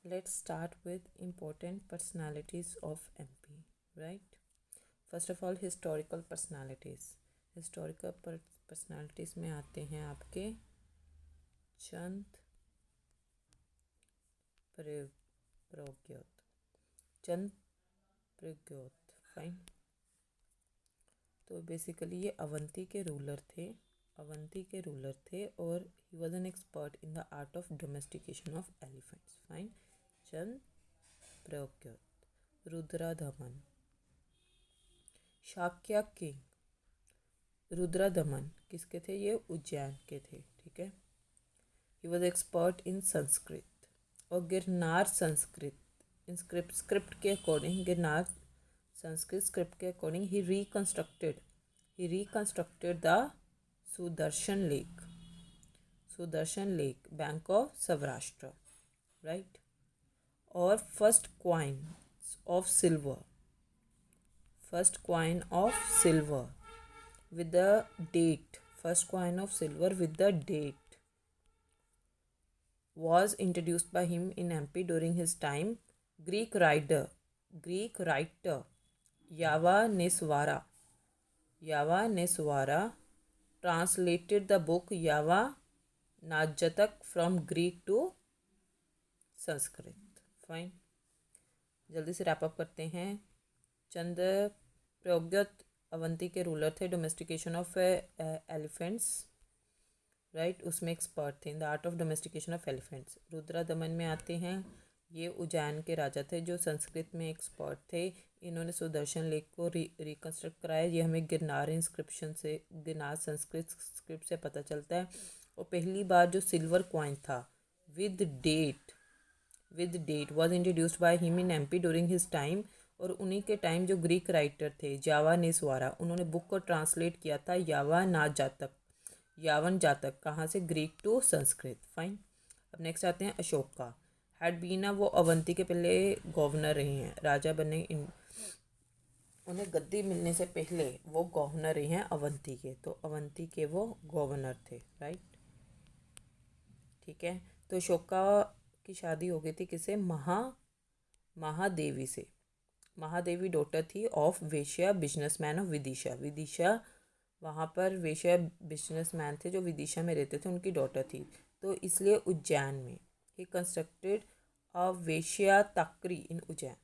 Let's start with important personalities of MP, right? First of all, historical personalities. Historical personalities में आते हैं आपके चंद प्रज्ञोत चंद प्रज्ञोत fine. तो basically ये अवंती के रूलर थे और he was an expert in the art of domestication of elephants. Fine. Chand Pradyot. Rudradaman. Shakya king. Rudradaman किसके थे? ये उज्जैन के थे। ठीक है। He was expert in Sanskrit. और गिरनार संस्कृत स्क्रिप्ट के अकॉर्डिंग, गिरनार संस्कृत स्क्रिप्ट के according he reconstructed the Sudarshan lake bank of Saurashtra, right. और first coin of silver with the date, first coin of silver with the date was introduced by him in MP during his time. Greek writer Yavanesvara translated the book Yavanatjatak from Greek to Sanskrit. Fine. जल्दी से wrap up करते हैं। चंद प्रज्ञोत अवंती के ruler थे। Domestication of elephants, right, उसमें expert थे in the art of domestication of elephants. Rudradaman में आते हैं, ये उज्जैन के राजा थे जो संस्कृत में एक्सपर्ट थे। इन्होंने सुदर्शन लेक को रिकंस्ट्रक्ट कराया। ये हमें गिरनार संस्कृत स्क्रिप्ट से पता चलता है। और पहली बार जो सिल्वर कॉइन था with that was introduced by him in MP during his time. और उन्हीं के टाइम जो ग्रीक राइटर थे जावानेस्वारा, उन्होंने बुक को ट्रांसलेट किया था यावन जातक, कहाँ से? Greek to Sanskrit. फाइन। अब नेक्स्ट आते हैं अशोका। हैड बीना, वो अवंती के पहले गवर्नर रहे हैं, राजा बने। उन्हें गद्दी मिलने से पहले वो गवर्नर रहे हैं अवंती के, तो अवंती के वो गवर्नर थे, राइट। ठीक है। तो अशोका की शादी हो गई थी किसे? महादेवी से। महादेवी डॉटर थी ऑफ वेश्या बिजनेसमैन ऑफ विदिशा। वहाँ पर वेश्या बिजनेसमैन थे जो विदिशा में रहते थे, उनकी डॉटर थी। तो इसलिए उज्जैन में ही constructed a Vaishya Tekri in Ujjain.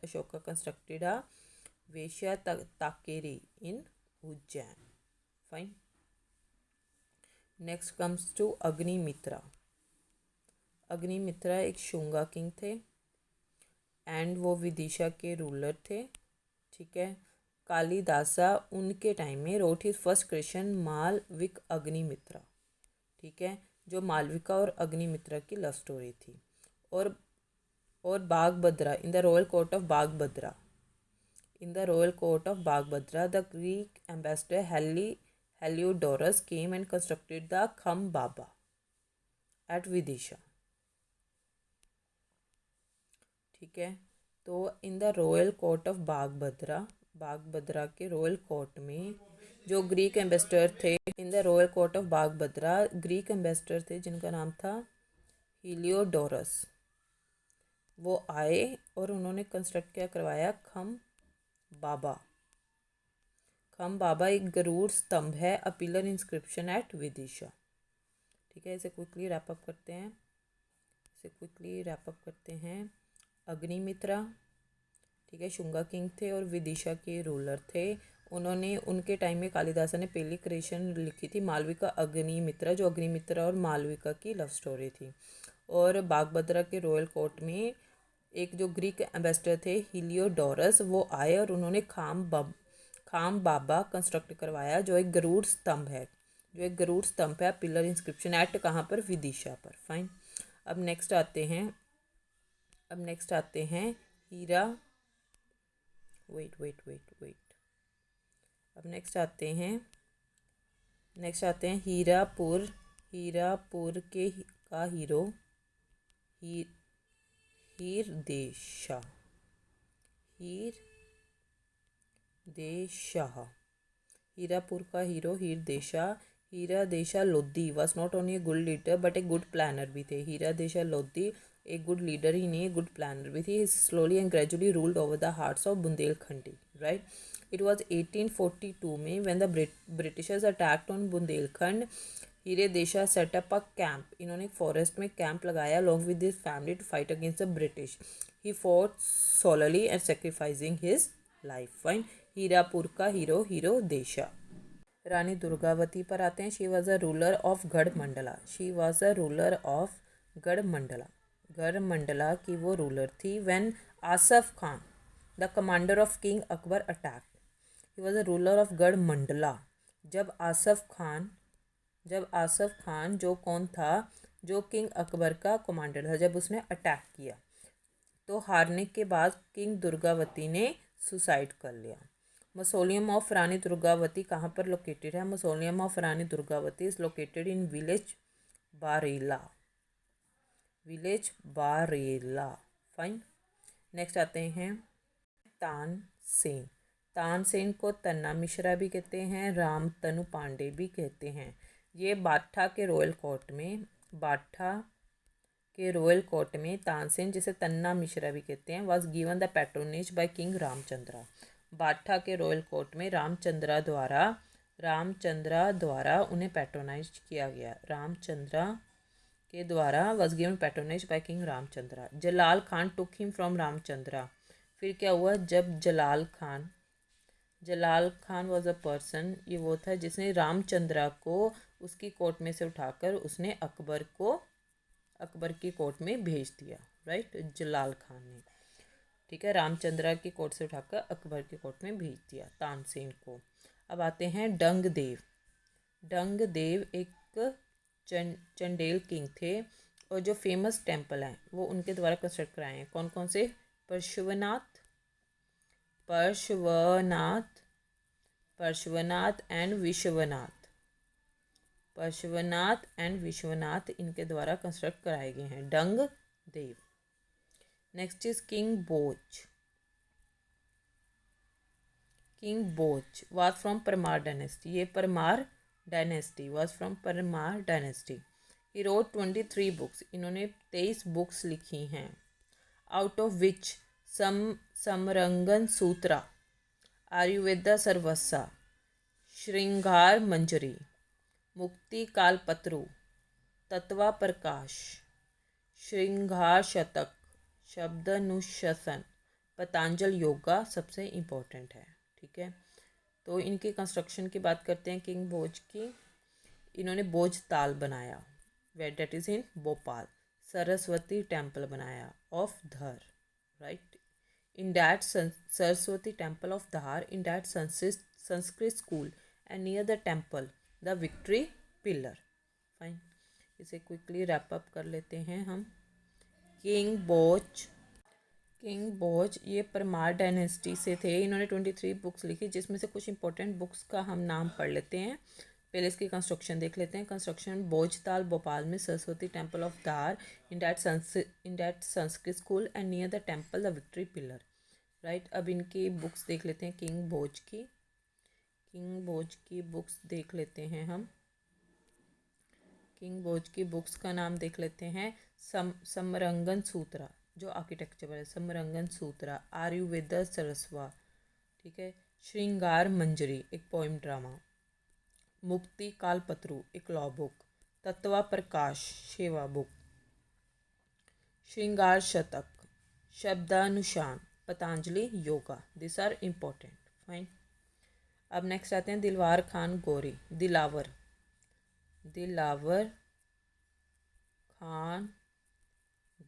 Ashoka constructed a Vaishya Tekri in Ujjain. Fine. Next comes to Agnimitra एक शुंगा किंग थे एंड वो विदिशा के रूलर थे। ठीक है। कालिदासा उनके टाइम में wrote his first creation Malavika Agnimitra. ठीक है। जो मालविका और अग्निमित्रा की लव स्टोरी थी। और Bhagabhadra in the royal court of Bhagabhadra the Greek ambassador Heliodorus came and constructed the Khamb Baba at Vidisha. ठीक है। तो in the royal court of Bhagabhadra के रॉयल कोर्ट में जो ग्रीक एम्बेसडर थे, in the royal court of Bhagabhadra Greek ambassador थे जिनका नाम था हीलियोडोरस। वो आए और उन्होंने कंस्ट्रक्ट क्या करवाया? खम बाबा एक गरुड़ स्तंभ है, अ पिलर इंस्क्रिप्शन एट विदिशा। ठीक है। इसे क्विकली रैप अप करते हैं। अग्निमित्रा, ठीक है, शुंगा किंग थे और विदिशा के रूलर थे। उन्होंने उनके टाइम में कालिदासा ने पहली क्रिएशन लिखी थी मालविका अग्निमित्रा, जो अग्निमित्रा और मालविका की लव स्टोरी थी। और बागभद्रा के रॉयल कोर्ट में एक जो ग्रीक एम्बेसडर थे हीलियोडोरस, वो आए और उन्होंने खाम बाबा कंस्ट्रक्ट करवाया जो एक गरुड़ स्तंभ है, पिलर इंस्क्रिप्शन एट कहाँ पर? विदिशा पर। फाइन। अब नेक्स्ट आते हैं हीरा वेट। अब नेक्स्ट आते हैं हीरापुर का हीरो हीरदेशा। हीरापुर का hero Hirdeshah Lodhi was not only a good leader but a good planner भी थे। हीरादेशा लोधी A good leader ही नहीं, a good planner भी थी. He slowly and gradually ruled over the hearts of Bundelkhandi, right? It was 1842 में when the Britishers attacked on Bundelkhand. हीरे देशा set up a camp. इन्होंने एक फॉरेस्ट में कैंप लगाया along with his family to fight against the British. He fought solely and sacrificing his life. Fine. Hirapur का hero देशा. रानी दुर्गावती पर आते हैं. She was a ruler of Garh Mandla. She was a ruler of Garh Mandla. Garh Mandla की वो रूलर थी. When Asaf Khan the commander of king Akbar attack. He was a ruler of Garh Mandla. जब आसफ खान जो कौन था, जो किंग अकबर का कमांडर था, जब उसने अटैक किया तो हारने के बाद किंग दुर्गावती ने सुसाइड कर लिया. मौसोलियम ऑफ रानी दुर्गावती कहाँ पर लोकेटेड है? Mausoleum of Rani Durgavati is located in village Barela. Fine. Next आते हैं तानसेन. तानसेन को तन्ना मिश्रा भी कहते हैं, राम तनु पांडे भी कहते हैं. ये बाठा के रॉयल कोर्ट में तानसेन, जिसे तन्ना मिश्रा भी कहते हैं, was given the patronage by king Ramchandra. बाठा के रॉयल कोर्ट में रामचंद्रा द्वारा उन्हें पैट्रोनाइज किया गया. रामचंद्रा के द्वारा was given patronage by king Ramchandra. Jalal Khan took him from Ramchandra. फिर क्या हुआ? जब Jalal Khan was a person, ये वो था जिसने रामचंद्रा को उसकी कोर्ट में से उठाकर उसने अकबर की कोर्ट में भेज दिया. राइट. जलाल खान ने, ठीक है, रामचंद्रा की कोर्ट से उठाकर अकबर की कोर्ट में भेज दिया तानसेन को. अब आते हैं डंगदेव एक चंडेल किंग थे और जो फेमस टेम्पल हैं वो उनके द्वारा कंस्ट्रक्ट कराए हैं. कौन कौन से? पार्श्वनाथ एंड विश्वनाथ इनके द्वारा कंस्ट्रक्ट कराए गए हैं. डंगदेव. नेक्स्ट इज किंग बोच was from परमार डायनेस्टी. ये Parmar dynasty was from Parmar dynasty. He wrote 23 books. इन्होंने 23 बुक्स लिखी हैं. आउट ऑफ विच समरंगन सूत्रा, आयुर्वेदा सर्वस्सा, श्रृंगार मंजरी, मुक्ति कालपत्रु, तत्वा प्रकाश, श्रृंगार शतक, शब्दानुशासन, पतंजल योगा सबसे इम्पोर्टेंट है. ठीक है. तो इनके कंस्ट्रक्शन की बात करते हैं किंग भोज की. इन्होंने भोज ताल बनाया, where that is in Bhopal. Saraswati temple बनाया of Dhar. Right. In that Saraswati temple of Dhar, in that Sanskrit school and near the temple the victory pillar. Fine. इसे क्विकली रैप अप कर लेते हैं हम. किंग बोज ये परमार डायनेस्टी से थे. इन्होंने 23 बुक्स लिखी, जिसमें से कुछ इंपॉर्टेंट बुक्स का हम नाम पढ़ लेते हैं. पहले इसकी कंस्ट्रक्शन देख लेते हैं. कंस्ट्रक्शन भोजताल भोपाल में, Saraswati temple of Dhar, in that Sanskrit school and near the temple the victory pillar. Right. अब इनकी बुक्स देख लेते हैं. किंग भोज की बुक्स देख लेते हैं हम. किंग भोज की बुक्स का नाम देख लेते हैं. समरंगन सूत्रा जो आर्किटेक्चर है, समरंगन सूत्रा. आयुर्वेदा सरस्वा, ठीक है. श्रृंगार मंजरी एक पोइम ड्रामा. मुक्ति कालपत्रु एक लॉ बुक. तत्वा प्रकाश सेवा book. Shringar Shatak, Shabdanushasan, Patanjali Yoga. This are important. Fine. अब नेक्स्ट आते हैं दिलवार खान गोरी. दिलावर खान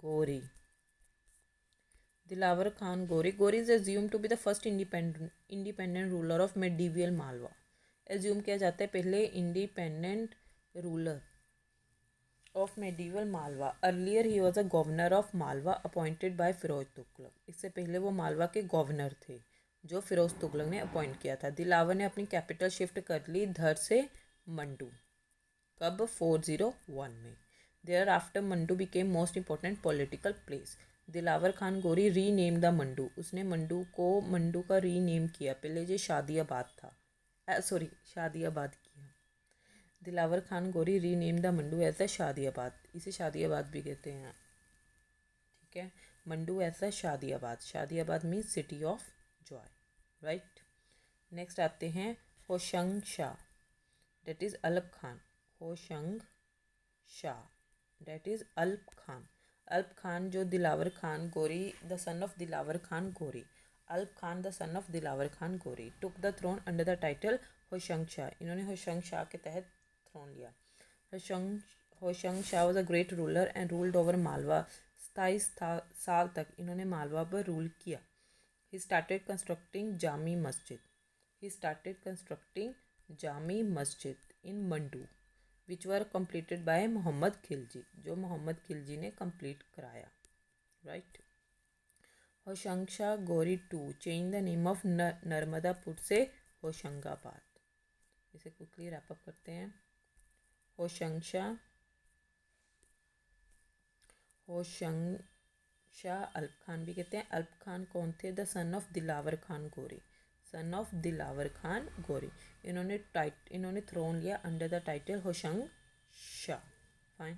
गोरी. Dilawar Khan Ghori. Ghori is assume to be the first independent ruler of medieval Malwa. Assume किया जाता है पहले independent ruler of medieval Malwa. Earlier he was a governor of Malwa appointed by Firoz Tughlaq. इससे पहले वो मालवा के गवर्नर थे जो फिरोज तुगलक ने अपॉइंट किया था. दिलावर ने अपनी कैपिटल शिफ्ट कर ली धर से मंडू. कब? 401 में. Thereafter Mandu became most important political place. Dilawar Khan Ghori rename the Mandu. उसने मंडू का रीनेम किया. पहले ये शादियाबाद था, शादियाबाद किया. Dilawar Khan Ghori rename the Mandu as the Shadiabad. इसे शादियाबाद भी कहते हैं. ठीक है। मंडू ऐसा Shadiabad, Shadiabad means city of joy, right. Next आते हैं Hoshang Shah, that is Alp Khan. Hoshang Shah, that is Alp Khan. Alp Khan जो Dilawar Khan Ghori, the son of Dilawar Khan Ghori, Alp Khan the son of Dilawar Khan Ghori took the throne under the title Hoshang Shah. इन्होंने होशंग शाह के तहत थ्रोन लिया। Hoshang Shah was a great ruler and ruled over Malwa. 27 साल तक इन्होंने मालवा पर रूल किया। ही स्टार्टेड कंस्ट्रक्टिंग जामी मस्जिद, he started constructing Jami Masjid in Mandu which were completed bye Mohammad Khilji, जो मोहम्मद खिलजी ने कंप्लीट कराया, right. Hoshang Shah Ghori to change the name of Narmadapur से होशंगाबाद। इसे क्विकली रैप अप करते हैं। होशंग शाह अल्प खान भी कहते हैं। अल्प खान कौन थे? The son of Dilawar Khan गोरी, सन ऑफ दिलावर खान गोरी। इन्होंने थ्रोन लिया under the title Hoshang Shah, fine.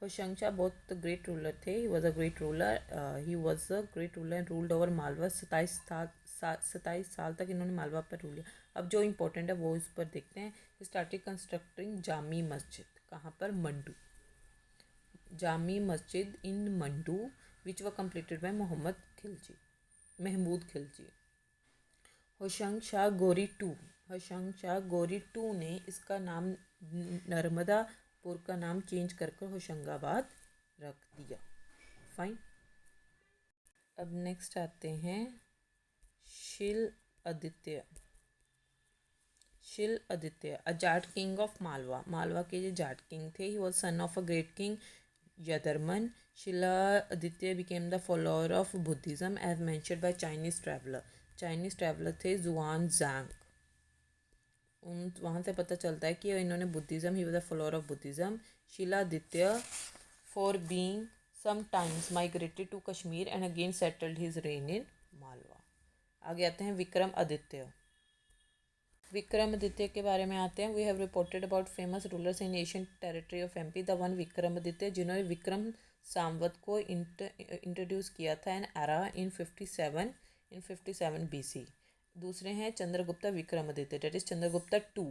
Hoshang Shah बहुत ग्रेट रूलर थे। He was a great ruler, and ruled over Malwa. 27 साल तक इन्होंने मालवा पर रूल लिया। अब जो इम्पोर्टेंट है वो इस पर देखते हैं। स्टार्टेड कंस्ट्रक्टिंग जामी मस्जिद, कहाँ पर? Mandu. Jami Masjid in Mandu which were completed by Mahmud Khilji. Hoshang Shah Ghori too, Hoshang Shah Ghori to ने इसका नाम नर्मदापुर का नाम चेंज कर होशंगाबाद रख दिया, फाइन। अब नेक्स्ट आते हैं Shil Aditya. Shil Aditya, a Jat king of Malwa, Malwa के जो जाट किंग थे। He was son of a great king Yadarman. Shila Aditya became the follower of Buddhism as mentioned by Chinese traveller. Chinese traveller थे जुआन ज़ांग। वहाँ से पता चलता है कि इन्होंने Buddhism, he was a follower of Buddhism. Shila Aditya for being sometimes migrated to Kashmir and again settled his reign in Malwa. आगे आते हैं विक्रम आदित्य। विक्रम आदित्य के बारे में आते हैं। We have reported about famous rulers in Asian territory of MP. The one Vikram Aditya, जिन्होंने विक्रम संवत को इंट्रोड्यूस किया था एन एरा इन 57 BC। दूसरे हैं Chandragupta Vikramaditya, that is Chandragupta two,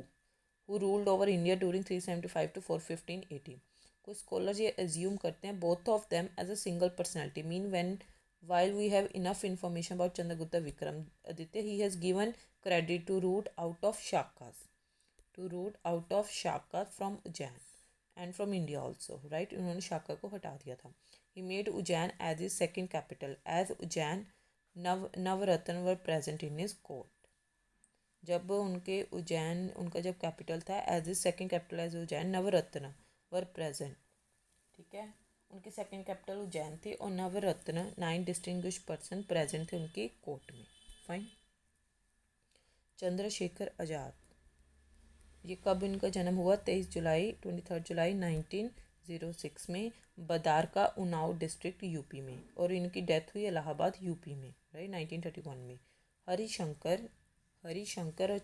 who ruled over India during 375 to 415 AD। कुछ स्कॉलर्स ये एज्यूम करते हैं both of them as a single personality. Mean when while we have enough information about Chandragupta Vikramaditya, he has given credit to root out of Shakas from Ujjain and from India also, right? उन्होंने शाका को हटा दिया था। He made Ujjain as his second capital, as Ujjain Navratna were present in his court। जब उनका जब capital था, as is second capital as Ujjain, Navratna were present, ठीक है। उनकी सेकेंड कैपिटल उज्जैन थी और नवरत्न 9 डिस्टिंग्विश पर्सन प्रेजेंट थे उनकी कोर्ट में, फाइन। चंद्रशेखर आज़ाद, ये कब इनका जन्म हुआ? 23 जुलाई 1906 में, बदारका उन्नाव डिस्ट्रिक्ट यूपी में, और इनकी डेथ हुई इलाहाबाद यूपी में, राइट, 1931 में। हरिशंकर और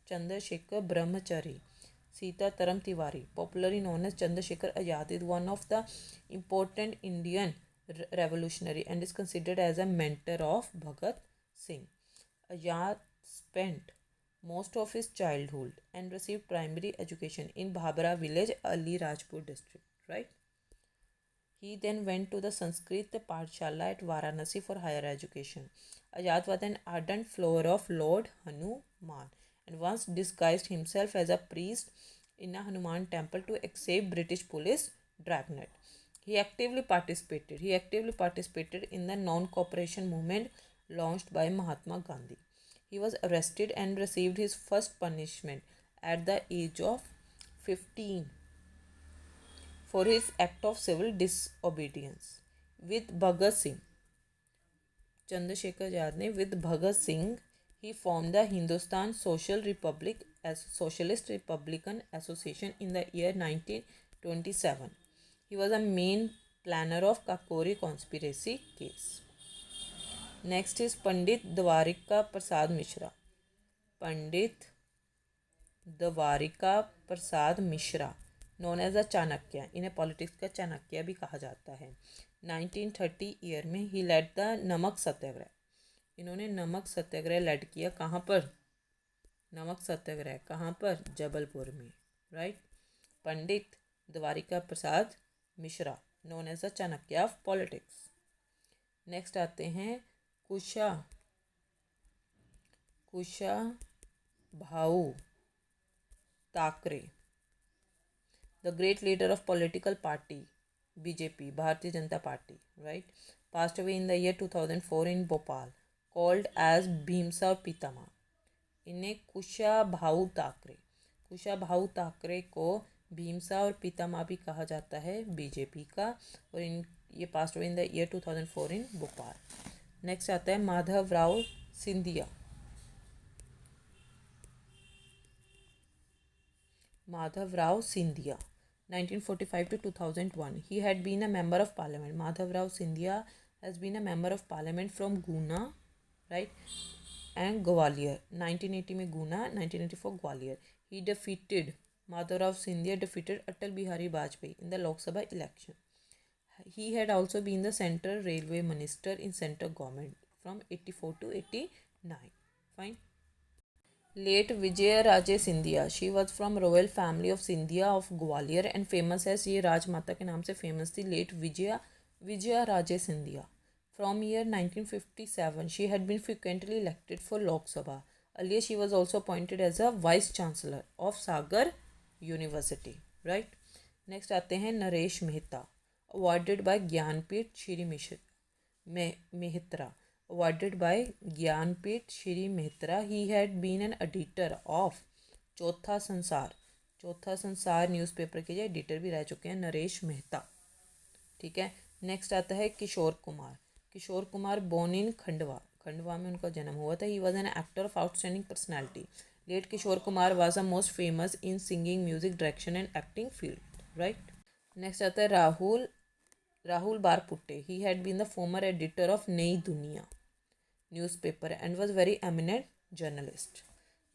Chandrashekhar Brahmachari. Sitaram Tiwari, popularly known as Chandrashekhar Azad, is one of the important Indian revolutionary and is considered as a mentor of Bhagat Singh. Azad spent most of his childhood and received primary education in Bhabra village, Ali Rajpur district, right? He then went to the Sanskrit Pathshala at Varanasi for higher education. Azad was an ardent follower of Lord Hanuman and once disguised himself as a priest in a Hanuman temple to escape British police dragnet. He actively participated in the non-cooperation movement launched by Mahatma Gandhi. He was arrested and received his first punishment at the age of 15 for his act of civil disobedience. With Bhagat Singh, Chandrasekhar Azad ne with Bhagat Singh, he formed the Hindustan Socialist Republican Association in the year 1927. He was a main planner of Kakori conspiracy case. Next is Pandit Dwarika Prasad Mishra. Pandit Dwarika Prasad Mishra, known as a Chanakya, इन्हें politics का चाणक्य भी कहा जाता है। 1930 year में ही lead the नमक सत्याग्रह, इन्होंने नमक सत्याग्रह लेड किया। कहाँ पर? नमक सत्याग्रह कहाँ पर? जबलपुर में, right. Pandit Dwarika Prasad Mishra, known as the Chanakya of politics. Next आते हैं Kushabhau Thakre, the great leader of political party BJP, Bharatiya Janata Party, right. Passed away in the year 2004 in Bhopal, called as भीमसा पितामह। इन्हें कुशाभाऊ ठाकरे को भीमसा और पितामह भी कहा जाता है बीजेपी का, और ये past away in the year 2004 in Bhopal. Next आता है Madhavrao Scindia, 1945 to 2001. He had been a member of parliament. Madhavrao Sindhia has been a member of parliament from Guna, right, and Gwalior. 1980 में Guna, 1984 Gwalior. Madhavrao Sindhia defeated Atal Bihari Vajpayee in the Lok Sabha election. He had also been the central railway minister in central government from 84 to 89. Fine. Late Vijaya Raje Scindia, she was from royal family of Scindia of Gwalior and famous as, ये राजमाता के नाम से famous थी, late Vijaya Raje Scindia. From year 1957, she had been frequently elected for Lok Sabha. Earlier, she was also appointed as a vice chancellor of Sagar University. Right. Next आते हैं Naresh Mehta, awarded by Jnanpith Shri Mehtra. Awarded by Jnanpith Shri Mehtra. He had been an editor of चौथा संसार newspaper के editor भी रह चुके हैं नरेश मेहता, ठीक है। नेक्स्ट आता है किशोर कुमार बोर्न इन खंडवा में उनका जन्म हुआ था। He was an actor of outstanding personality. Late Kishore Kumar was a most famous in singing, music direction and acting field, right. Next आता है Rahul Barpute. He had been the former editor of Nai Dunia newspaper and was very eminent journalist.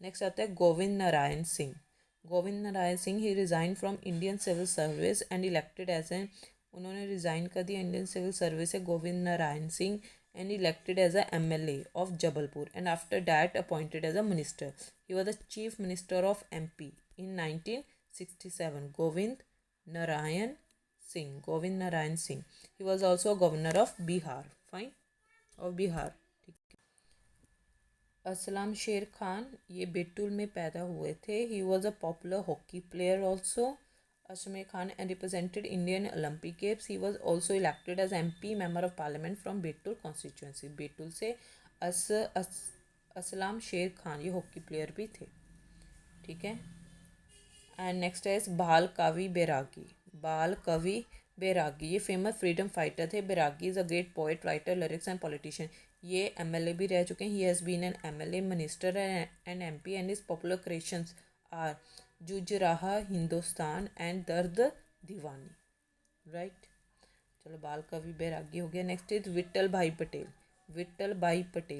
Next आता है Govind Narayan Singh. He resign from Indian civil service and elected as an, उन्होंने resign कर दिया Indian civil service से Govind Narayan Singh, and elected as a MLA of Jabalpur and after that appointed as a minister. He was the chief minister of MP in 1967. Govind Narayan Singh. He was also governor of Bihar, fine, of Bihar. Aslam Sher Khan, ये बेतुल में पैदा हुए थे. He was a popular hockey player also. Aslam Khan and represented Indian Olympic Games. He was also elected as MP member of parliament from Betul constituency. Betul से असलम शेर खान ये hockey player भी थे, ठीक है। एंड नेक्स्ट है बाल कवि बैरागी, ये फेमस फ्रीडम फाइटर थे. Bairagi is a great poet, writer, lyrics and politician. ये MLA भी रह चुके हैं. He has been an MLA, minister and MP and his popular creations are Jujh Raha Hindustan and दर्द दीवानी, राइट। चलो बाल कवि बैरागी हो गया. नेक्स्ट इज विट्ठल भाई पटेल.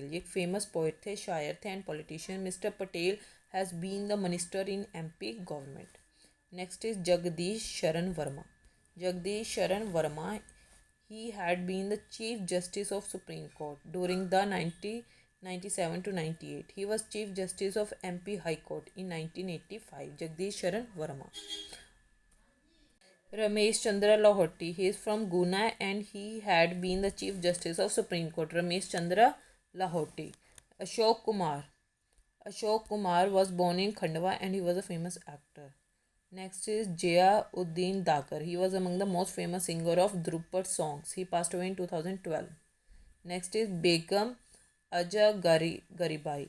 ये एक फेमस पोएट थे, शायर थे and politician. Mister Patel has been the minister in MP government. Next is Jagdish Sharan Verma. He had been the Chief Justice of Supreme Court during the 1997 to 98. He was Chief Justice of MP High Court in 1985. Jagdish Sharan Verma. Ramesh Chandra Lahoti. He is from Guna and he had been the Chief Justice of Supreme Court. Ramesh Chandra Lahoti. Ashok Kumar was born in Khandwa and he was a famous actor. Next is Ziauddin Dakar. He was among the most famous singer of Drupad songs. He passed away in 2012. Next is Begum Aja Garibai.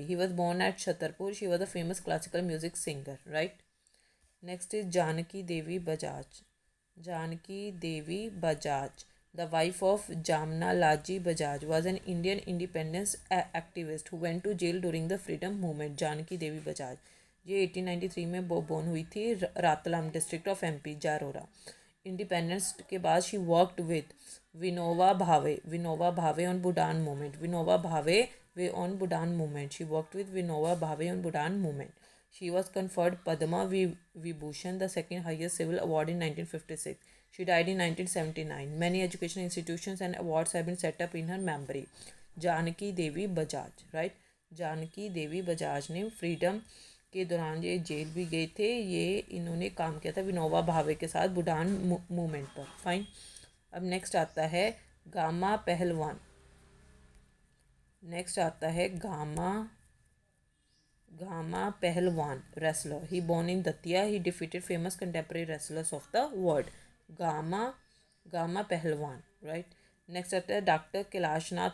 He was born at Chhatarpur. She was a famous classical music singer, right? Next is Janaki Devi Bajaj. The wife of Jamna Laji Bajaj was an Indian independence activist who went to jail during the freedom movement. Janaki Devi Bajaj. ये 1893 में born हुई थी, Ratlam district of MP, Jaora. Independence के बाद she worked with Vinoba Bhave on Bhoodan movement. She worked with Vinoba Bhave on Bhoodan movement. She was conferred Padma Vibhushan, the second highest civil award in 1956. She died in 1979. Many educational institutions and awards have been set up in her memory. Janaki Devi Bajaj, right. Janaki Devi Bajaj ने freedom के दौरान ये jail भी गए थे. ये इन्होंने काम किया था विनोबा भावे के साथ बुडान मूवमेंट पर. फाइन. अब नेक्स्ट आता है गामा पहलवान. नेक्स्ट आता है गामा पहलवान wrestler. He born in Datia. He defeated famous contemporary wrestlers of the world. Gama Pehlwan, right. Next आता है doctor Kailashnath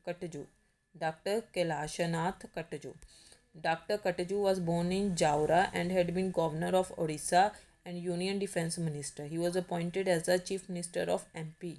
Katju. Doctor Kailashnath Katju. Dr. Kataju was born in Jaora and had been governor of Odisha and Union Defence Minister. He was appointed as the Chief Minister of MP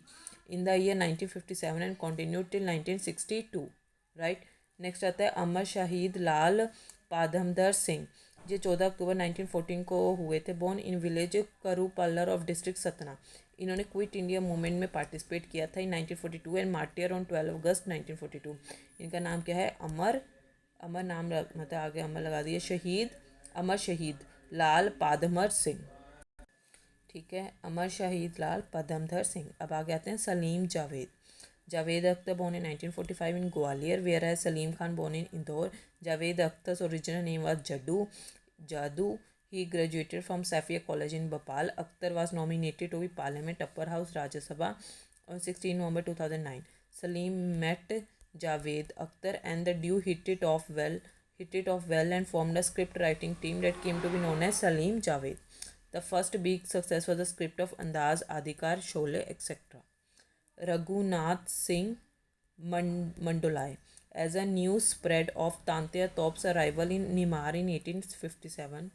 in the year 1957 and continued till 1962. Right. Next आता है अमर शहीद लाल पाधमधर सिंह. ये 14 अक्टूबर 1914 को हुए थे. Born in village Karupalar of district Satna. इन्होंने quit India movement में participate किया था in 1942 and martyr on 12 August 1942. इनका नाम क्या है? अमर नाम मतलब आगे अमर लगा दिए. अमर शहीद लाल पाधमर सिंह. ठीक है, अमर शहीद लाल पाधमधर सिंह. अब आगे आते हैं Salim Javed. Javed Akhtar born in 1945 in Gwalior, whereas Salim Khan born in Indore. Javed Akhtar's original name was Jadoo. He graduated from Safia College in Bhopal. Akhtar was nominated to be Parliament Upper House Rajya Sabha on 16 November 2009. Salim met Javed Akhtar and the duo hit it off well and formed a script writing team that came to be known as Salim Javed. The first big success was the script of Andaz, Adhikar, Sholay, etc. Raghunath Singh Mandolai. As a news spread of Tantia Top's arrival in Nimar in 1857,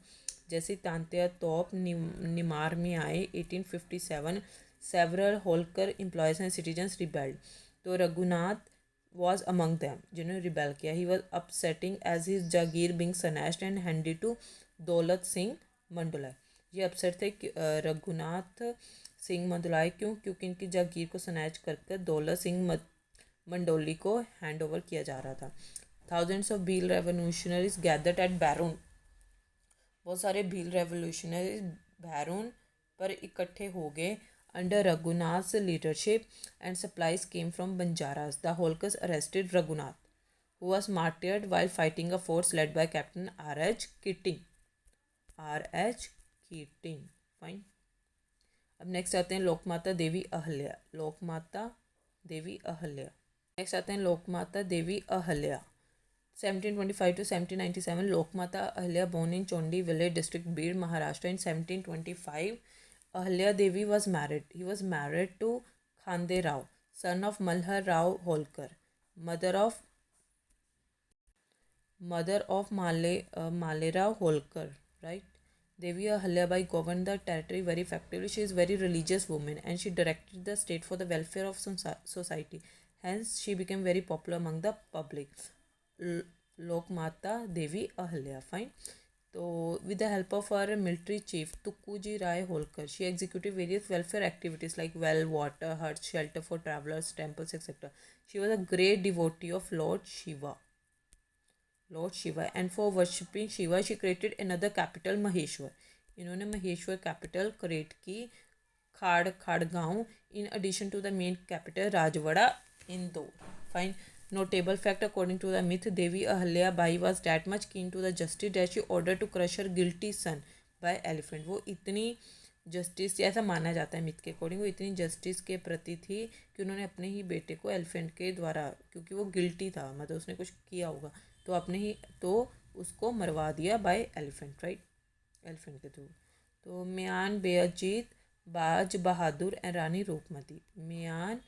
जैसे तांत्या तोप निमार में आए 1857, several Holkar employees and citizens rebelled. तो Raghunath was among them जिन्होंने rebel किया. He was upsetting as his Jagir being snatched and handed to Daulat Singh मंडोलाई. ये upset थे रघुनाथ सिंह मंडोलाई. क्योंकि इनकी जागीर को स्नैच करके दौलत सिंह मंडोली को हैंड ओवर किया जा रहा था. Thousands of Bhil revolutionaries gathered at Bairun. बहुत सारे भील रेवोल्यूशनरीज बैरून पर इकट्ठे हो गए under Raghunath's leadership and supplies came from Banjaras. The Holkars arrested Raghunath, who was martyred while fighting a force led by Captain R.H. Keating. Fine. अब next आते हैं लोकमाता देवी Ahalya. Next आते हैं लोकमाता देवी Ahalya. 1725 to 1797. Lokmata Ahalya born in Chondi village, district Beed, Maharashtra in 1725. Ahalya Devi was married. He was married to Khande Rao, son of Malhar Rao Holkar, mother of Male Rao Holkar. Right? Devi Ahalya Bai governed the territory very effectively. She is a very religious woman and she directed the state for the welfare of society. Hence, she became very popular among the public. Lokmata Devi Ahalya. Fine. So, with the help of her military chief Tukkuji Rai Holkar, she executed various welfare activities like well, water, huts, shelter for travelers, temples, etc. She was a great devotee of Lord Shiva, and for worshipping Shiva, she created another capital, Maheshwar. इन्होंने Maheshwar capital create की खाड़गांव in addition to the main capital Rajwada, Indore. Fine. Notable fact, according to the myth, Devi Ahalya Bai was that much keen to the justice that she ordered to crush her guilty son by elephant. वो इतनी justice, ऐसा माना जाता है myth के according, वो इतनी justice के प्रति थी कि उन्होंने अपने ही बेटे को एलिफेंट के द्वारा, क्योंकि वो गिल्टी था, मतलब उसने कुछ किया होगा, तो उसको मरवा दिया बाय एलिफेंट. राइट, एलिफेंट के थ्रू. तो म्यान बेअजीत बाज बहादुर एंड रानी रूपमती. म्यान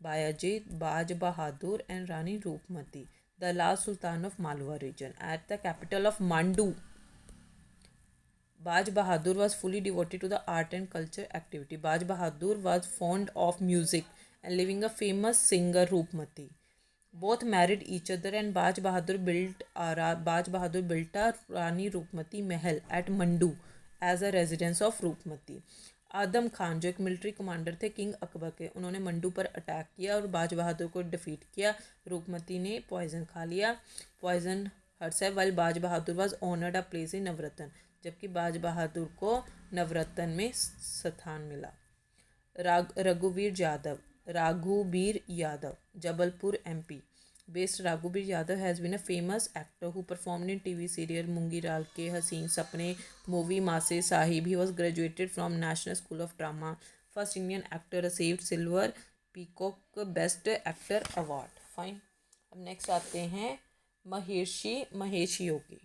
Bayajid, Baj Bahadur and Rani Roopmati, the last sultan of Malwa region, at the capital of Mandu. Baj Bahadur was fully devoted to the art and culture activity. Baj Bahadur was fond of music and living a famous singer Roopmati. Both married each other and Baj Bahadur built a Rani Roopmati Mahal at Mandu as a residence of Roopmati. आदम खान जो एक military commander थे king Akbar के, उन्होंने mandu पर attack किया और बाज बहादुर को डिफीट किया. रूपमती ने पॉइजन खा लिया, poison herself, while Baz Bahadur was honoured a place in Navratna, जबकि बाज बहादुर को नवरत्न में स्थान मिला. Raghuveer Yadav, Jabalpur, MP. Based Raghuveer Yadav has been a famous actor who performed in TV serial Mungi Dal Ke Haseen Sapne, movie Maase Sahib. He was graduated from National School of Drama. First Indian actor received Silver Peacock Best Actor Award. Fine. अब next आते हैं महेश योगी.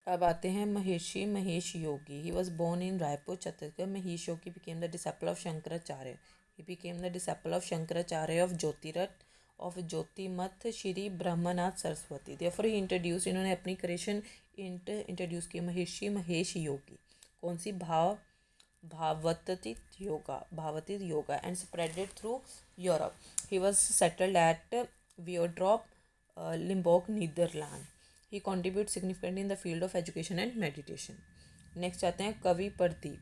अब आते हैं Mahesh Yogi. He was born in Raipur, Chhattisgarh. Mahesh Yogi became the disciple of Shankaracharya. He became the disciple of Shankaracharya of Jyotirath of Jyotirmath Shri Brahmanath Saraswati. Therefore he introduce, इन्होंने अपनी creation introduce की महेश योगी. कौन सी? Bhavatit yoga and spreaded through Europe. He was settled at Vlodrop, Limburg, Netherland. He contribute significantly in the field of education and meditation. Next आते हैं कवि प्रदीप.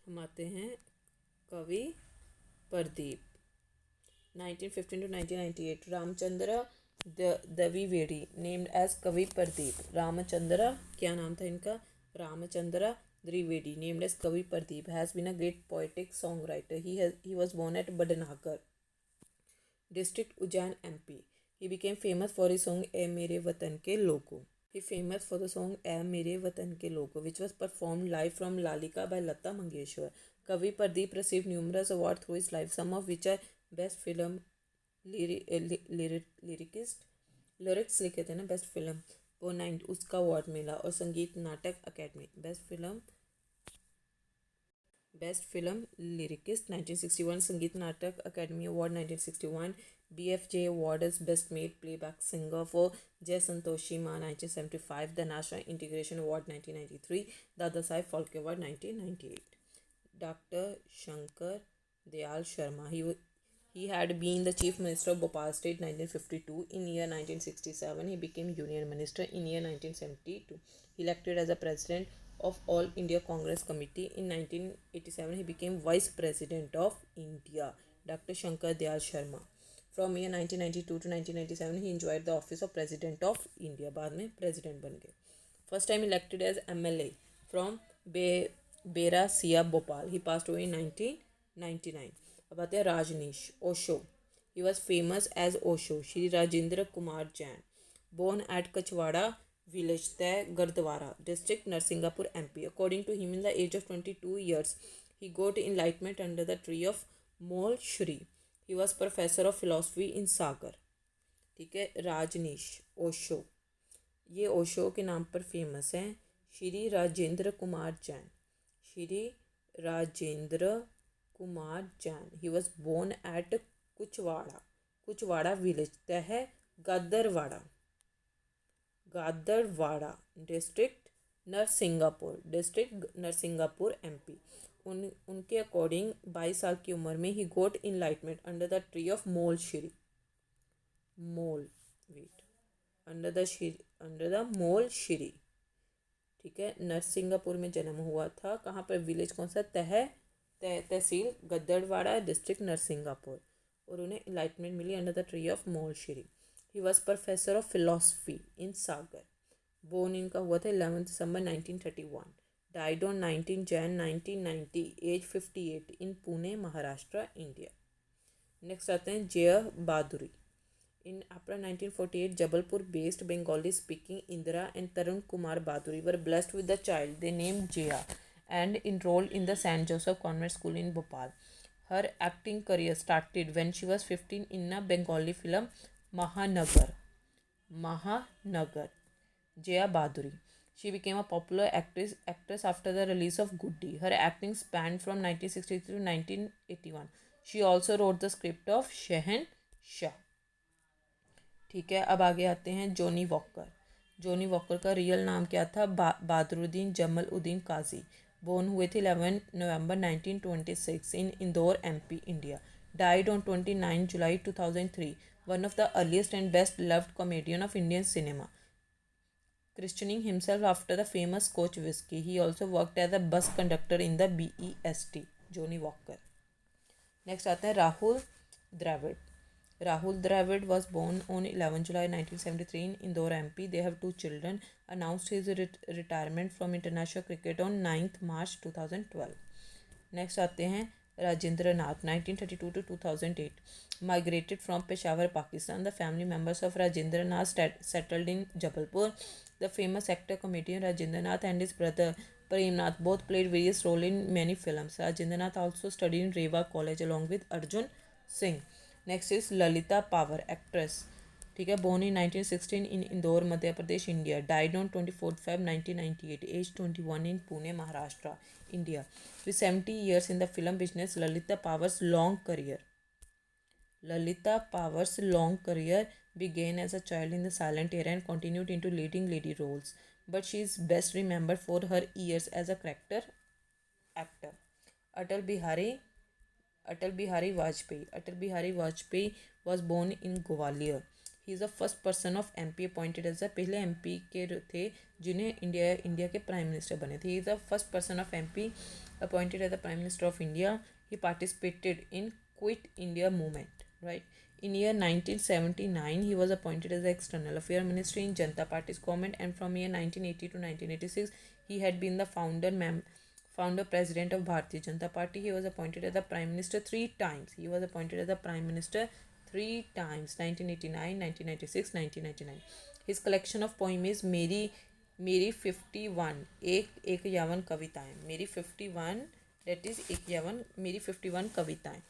हम आते हैं Kavi Pradeep. 1915 to 1998. Ramchandra Dwivedi named as Kavi Pradeep. Ramchandra, क्या नाम था इनका? Ramchandra Dwivedi named as Kavi Pradeep has been a great poetic song writer. He was born at Badnagar district, Ujjain, MP. He became famous for his song "ऐ मेरे वतन के लोगों." He famous for the song "ऐ मेरे वतन के लोगों," which was performed live from Lalika by Lata Mangeshwar. Kavi Pradeep received numerous awards through his life, some of which are Best Film Lyricist, lyrics लिखे थे ना, Best Film वो 9 उसका अवार्ड मिला. और संगीत नाटक अकेडमी बेस्ट फिल्म लिरिकिस्ट 1961. संगीत नाटक academy award 1961. BFJ award as best made playback singer for Jai Santoshi Ma 1975. The National Integration Award 1993. Dada Saheb Phalke Award 1998. Dr. Shankar Dayal Sharma. He had been the Chief Minister of Bhopal State 1952. In year 1967, he became Union Minister. In year 1972, he elected as a President of All India Congress Committee. In 1987, he became Vice President of India. Dr. Shankar Dayal Sharma. From year 1992 to 1997, he enjoyed the office of President of India. बाद में President बन गए. First time elected as MLA from Berasia, Bhopal. He passed away in 1999. अब आते हैं Rajneesh. Osho. He was famous as Osho. Shri Rajendra Kumar Jain. Born at Kachwada village, Teh Gurdwara, district, Narsingapur, MP. According to him, in the age of 22 years, he got enlightenment under the tree of Mol Shri. He was professor of philosophy in Sagar. ठीक है. राजनीश ओशो, ये ओशो के नाम पर famous हैं. Shri Rajendra Kumar Jain. Shri Rajendra Kumar Jain. He was born at Kuchwada village, तह Gadarwara district, Narsinghpur, MP. उनके according 22 साल की उम्र में ही got enlightenment under the tree of under the Maulshree. ठीक है. नरसिंगापुर में जन्म हुआ था. कहाँ पर? विलेज कौन सा? तहसील गद्दड़वाड़ा, डिस्ट्रिक्ट, नरसिंगापुर. और उन्हें इनलाइटमेंट मिली अंडर द ट्री ऑफ मोल श्री. He was professor of philosophy in Sagar. Born इनका हुआ था 11 दिसंबर 1931. Died on 19 Jan 1990, age 58, in Pune, Maharashtra, India. Next आते हैं जया बहादुरी. In April 1948, Jabalpur-based Bengali-speaking Indira and Tarun Kumar Bhaduri were blessed with a child they named Jaya and enrolled in the St. Joseph Convent School in Bhopal. Her acting career started when she was 15 in a Bengali film Mahanagar. Jaya Bhaduri. She became a popular actress after the release of Goody. Her acting spanned from 1963 to 1981. She also wrote the script of शहंशाह. ठीक है. अब आगे आते हैं Johnny walker. Johnny walker का real नाम क्या था? बहादुरुद्दीन जमल-उद्दीन काजी. बोर्न हुए थे 11 November 1926 in Indore, MP, India. Died on 29 July 2003. One of the earliest and best loved comedian of Indian cinema. Christening himself after the famous Scotch whisky. He also worked as a bus conductor in the BEST. Johnny Walker. Next आता है Rahul Dravid. Rahul Dravid was born on 11 July 1973 in Indore, MP. They have 2 children. Announced his retirement from international cricket on 9th March 2012. Next आते हैं Rajendra Nath 1932 to 2008 migrated from Peshawar, Pakistan. The family members of Rajendra Nath settled in Jabalpur. The famous actor comedian Rajendra Nath and his brother Prem Nath both played various roles in many films. Rajendra Nath also studied in Rewa College along with Arjun Singh. Next is Lalita Power, actress. ठीक है, born in 1916 in Indore, Madhya Pradesh, India. Died on 24th Feb 1998, aged 21 in Pune, Maharashtra, India. With 70 years in the film business, Lalita Power's long career began as a child in the silent era and continued into leading lady roles. But she is best remembered for her years as a character actor. Atal Bihari Vajpayee was born in Gwalior. He is the first person of MP appointed as a पहले MP के थे जिन्हें India के prime minister बने थे. He is the first person of MP appointed as the Prime Minister of India. He participated in Quit India movement. Right. In year 1979, he was appointed as the External Affairs Minister in Janata Party's government, and from year 1980 to 1986, he had been the founder president of Bharatiya Janata Party. He was appointed as the Prime Minister three times. 1989, 1996, 1999. His collection of poems is मेरी 51 एक यावन कविताएं. मेरी 51 that is एक यावन मेरी 51 कविताएं.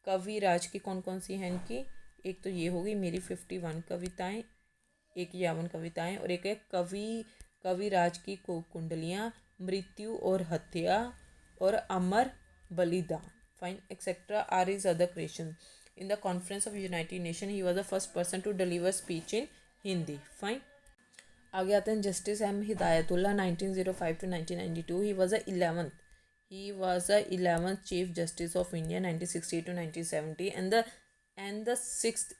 कविराज की कौन कौन सी हैं इनकी? एक तो ये होगी मेरी 51 कविताएं, एक यावन कविताएं, और एक है कविराज की कुंडलियाँ, मृत्यु और हत्या, और अमर बलिदान. Fine. Etcetera are is other creation. In the conference of United Nation he was the first person to deliver speech in Hindi. Fine. आगे आते हैं justice M Hidayatullah 1905 to 1992. He was the 11th Chief Justice of India 1968 to 1970 and the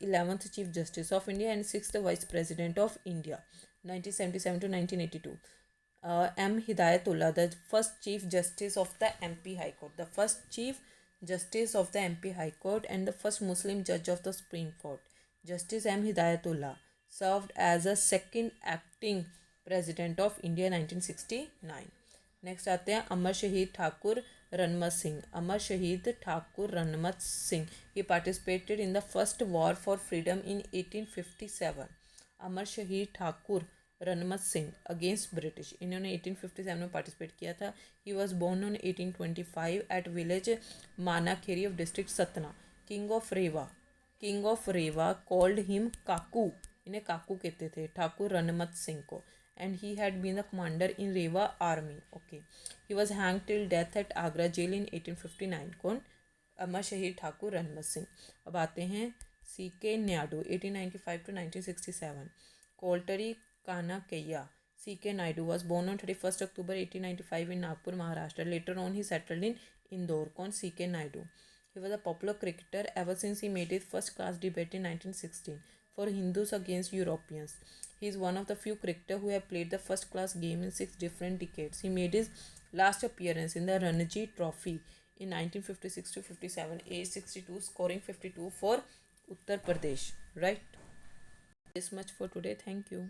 11th Chief Justice of India and 6th Vice President of India 1977 to 1982. M. Hidayatullah, the first Chief Justice of the MP High Court, and the first Muslim judge of the Supreme Court. Justice M. Hidayatullah served as a second acting President of India 1969. Next आते हैं Amar Shaheed Thakur Ranmat Singh. He participated in the first war for freedom in 1857. Amar Shaheed Thakur Ranmat Singh against British, इन्होंने 1857 में participate किया था. He was born on 1825 at village Manakheri of district Satna. King of Rewa called him Kaku, इन्हें काकू कहते थे ठाकुर रनमत सिंह को. And he had been the commander in Rewa army. Okay. He was hanged till death at Agra jail in 1859. कौन? अमर शहीद ठाकुर रनमत सिंह. अब आते हैं C.K. Naidu 1895 to 1967. कोल्टरी कानाकैया. C.K. Naidu was born on 31st October 1895 in Nagpur, Maharashtra. Later on he settled in Indore. कौन? C.K. Naidu. He was a popular cricketer ever since he made his first class debut in 1916 for Hindus against Europeans. He is one of the few cricketers who have played the first class game in 6 different decades. He made his last appearance in the Ranji Trophy in 1956 to 57, age 62, scoring 52 for Uttar Pradesh. Right? This much for today. Thank you.